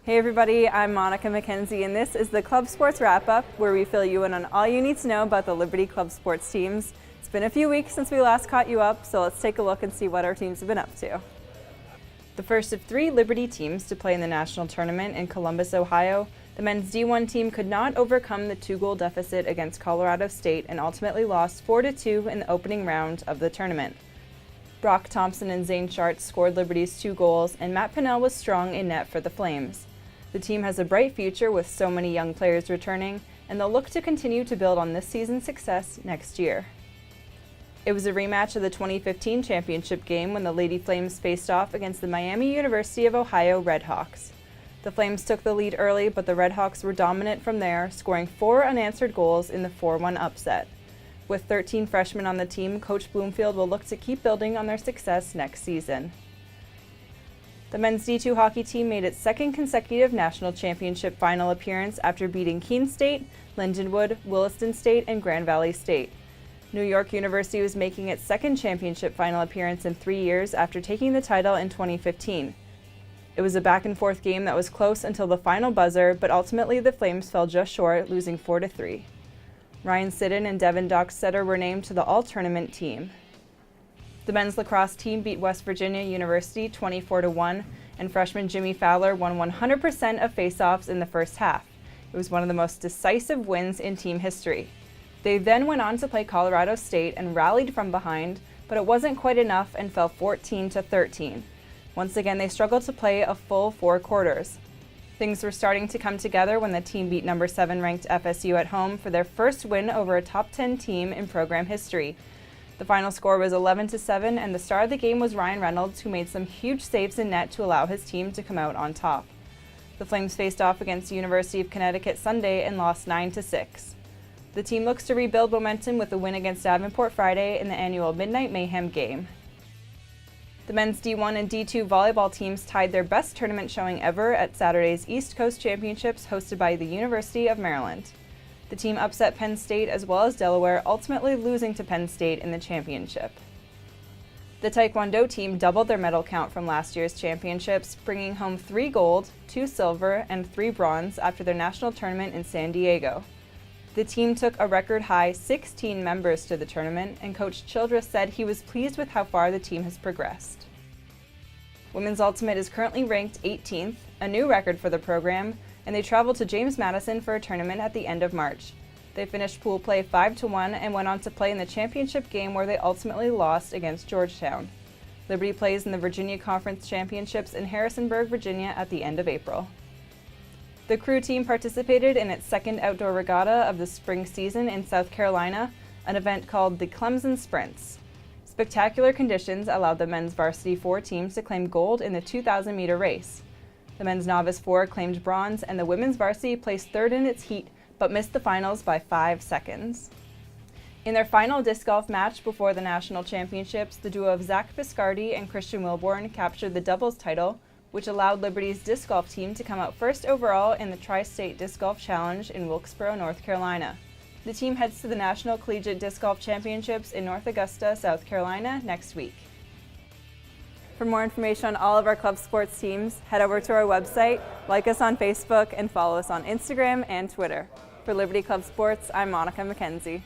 Hey everybody, I'm Monica McKenzie and this is the Club Sports Wrap-Up where we fill you in on all you need to know about the Liberty Club sports teams. It's been a few weeks since we last caught you up, so let's take a look and see what our teams have been up to. The first of 3 Liberty teams to play in the national tournament in Columbus, Ohio, the men's D1 team could not overcome the 2-goal deficit against Colorado State and ultimately lost 4-2 in the opening round of the tournament. Brock Thompson and Zane Schartz scored Liberty's 2 goals, and Matt Pinnell was strong in net for the Flames. The team has a bright future with so many young players returning, and they'll look to continue to build on this season's success next year. It was a rematch of the 2015 championship game when the Lady Flames faced off against the Miami University of Ohio Redhawks. The Flames took the lead early, but the Redhawks were dominant from there, scoring 4 unanswered goals in the 4-1 upset. With 13 freshmen on the team, Coach Bloomfield will look to keep building on their success next season. The men's D2 hockey team made its 2nd consecutive national championship final appearance after beating Keene State, Lindenwood, Williston State, and Grand Valley State. New York University was making its 2nd championship final appearance in 3 years after taking the title in 2015. It was a back-and-forth game that was close until the final buzzer, but ultimately the Flames fell just short, losing 4-3. Ryan Siddon and Devin Dockstetter were named to the all-tournament team. The men's lacrosse team beat West Virginia University 24-1, and freshman Jimmy Fowler won 100% of faceoffs in the first half. It was one of the most decisive wins in team history. They then went on to play Colorado State and rallied from behind, but it wasn't quite enough and fell 14-13. Once again, they struggled to play a full 4 quarters. Things were starting to come together when the team beat number 7 ranked FSU at home for their first win over a top 10 team in program history. The final score was 11-7, and the star of the game was Ryan Reynolds, who made some huge saves in net to allow his team to come out on top. The Flames faced off against the University of Connecticut Sunday and lost 9-6. The team looks to rebuild momentum with a win against Davenport Friday in the annual Midnight Mayhem game. The men's D1 and D2 volleyball teams tied their best tournament showing ever at Saturday's East Coast Championships hosted by the University of Maryland. The team upset Penn State as well as Delaware, ultimately losing to Penn State in the championship. The Taekwondo team doubled their medal count from last year's championships, bringing home 3 gold, 2 silver, and 3 bronze after their national tournament in San Diego. The team took a record-high 16 members to the tournament, and Coach Childress said he was pleased with how far the team has progressed. Women's Ultimate is currently ranked 18th, a new record for the program, and they traveled to James Madison for a tournament at the end of March. They finished pool play 5-1 and went on to play in the championship game where they ultimately lost against Georgetown. Liberty plays in the Virginia Conference Championships in Harrisonburg, Virginia at the end of April. The crew team participated in its 2nd outdoor regatta of the spring season in South Carolina, an event called the Clemson Sprints. Spectacular conditions allowed the men's varsity 4 teams to claim gold in the 2,000-meter race. The men's novice 4 claimed bronze, and the women's varsity placed 3rd in its heat, but missed the finals by 5 seconds. In their final disc golf match before the national championships, the duo of Zach Biscardi and Christian Wilborn captured the doubles title, which allowed Liberty's disc golf team to come out first overall in the Tri-State Disc Golf Challenge in Wilkesboro, North Carolina. The team heads to the National Collegiate Disc Golf Championships in North Augusta, South Carolina next week. For more information on all of our club sports teams, head over to our website, like us on Facebook, and follow us on Instagram and Twitter. For Liberty Club Sports, I'm Monica McKenzie.